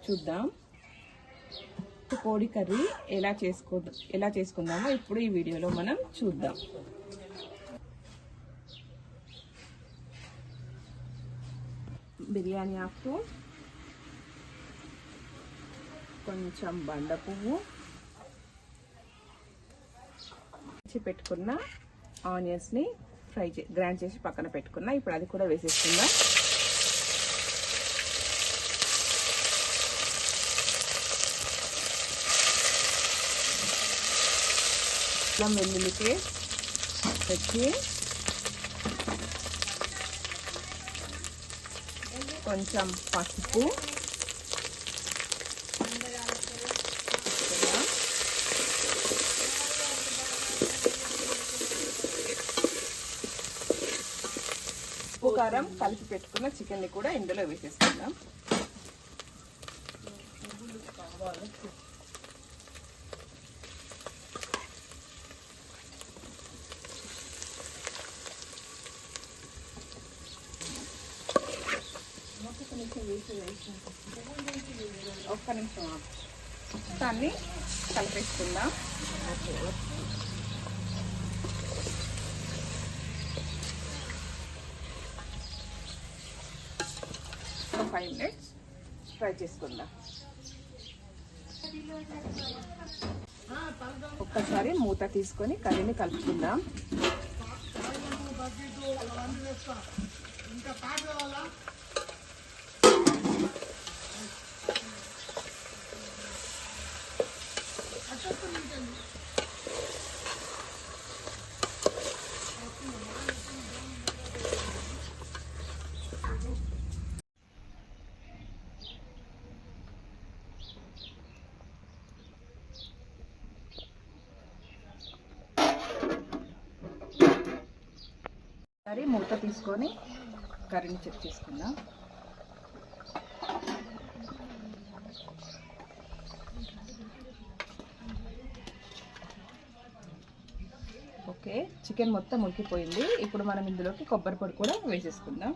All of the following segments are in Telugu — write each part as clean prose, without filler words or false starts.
చూద్దాం కోడి కర్రీ ఎలా చేసుకుందామో ఇప్పుడు ఈ వీడియోలో మనం చూద్దాం. బిర్యానీ ఆకు, కొంచెం బండ పువ్వు, పెట్టుకున్న ఆనియన్స్ ని గ్రైండ్ చేసి పక్కన పెట్టుకున్నా. ఇప్పుడు అది కూడా వేసేసుకుందాం. వెల్లుల్లి పేస్ట్ పెట్టి కొంచెం పసుపు, ఉప్పు కారం కలిపి పెట్టుకున్న చికెన్ని కూడా ఇందులో వేసేసుకుందాం. ఒక్క నిమిషం దాన్ని కలిపేసుకుందాం. 5 minutes ఫ్రై చేసుకుందాం. ఒక్కసారి మూత తీసుకొని కర్రీని కలుపుకుందాం. మూత తీసుకొని కర్రీని చెక్ చేసుకుందాం. ఓకే, చికెన్ మొత్తం ఉడికిపోయింది. ఇప్పుడు మనం ఇందులోకి కొబ్బరి పొడి కూడా వేసేసుకుందాం.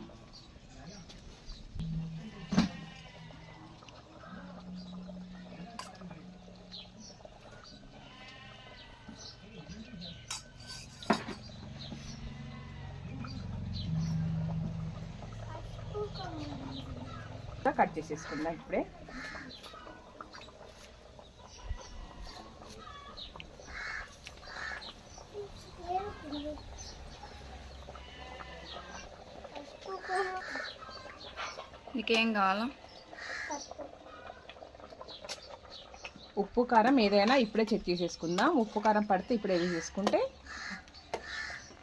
కట్ చేసేసుకుందాం. ఇప్పుడే మీకేం కావాలా? ఉప్పు కారం ఏదైనా ఇప్పుడే చెక్ చేసేసుకుందాం. ఉప్పు కారం పడితే ఇప్పుడే వేసేసుకుంటే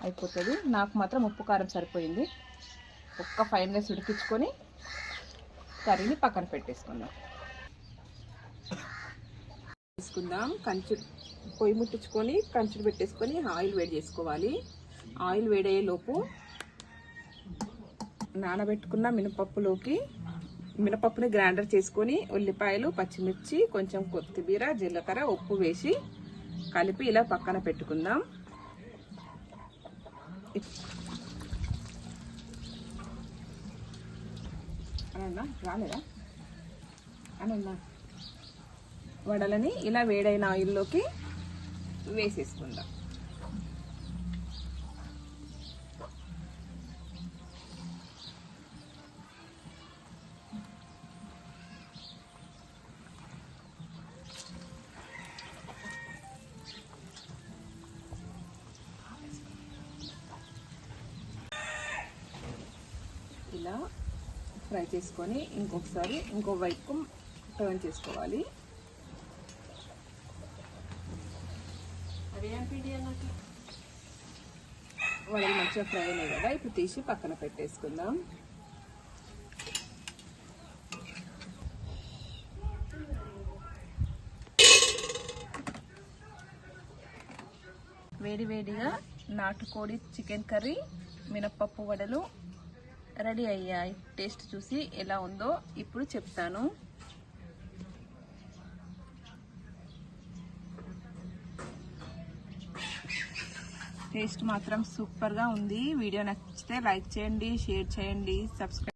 అయిపోతుంది. నాకు మాత్రం ఉప్పు కారం సరిపోయింది. ఒక్క 5 minutes ఉడికించుకొని కర్రీని పక్కన పెట్టేసుకుందాం. పొయ్యి ముట్టించుకొని కంచుడు పెట్టేసుకొని ఆయిల్ వేడి చేసుకోవాలి. ఆయిల్ వేడయ్యే లోపు నానబెట్టుకున్న మినపప్పుని గ్రైండర్ చేసుకొని ఉల్లిపాయలు, పచ్చిమిర్చి, కొంచెం కొత్తిమీర, జీలకర్ర, ఉప్పు వేసి కలిపి ఇలా పక్కన పెట్టుకుందాం. రాలేదా అన్న వడలని ఇలా వేడైన ఆయిల్లోకి వేసేసుకుందాం. ఇలా ఫ్రై చేసుకొని ఇంకొకసారి ఇంకో వైపు టర్న్ చేసుకోవాలి. వడలు మంచిగా ఫ్రై అయినాయి కదా, ఇప్పుడు తీసి పక్కన పెట్టేసుకుందాం. వేడివేడిగా నాటుకోడి చికెన్ కర్రీ, మినపప్పు వడలు రెడీ అయ్యాయి. టేస్ట్ చూసి ఎలా ఉందో ఇప్పుడు చెప్తాను. టేస్ట్ మాత్రం సూపర్గా ఉంది. వీడియో నచ్చితే లైక్ చేయండి, షేర్ చేయండి, సబ్స్క్రైబ్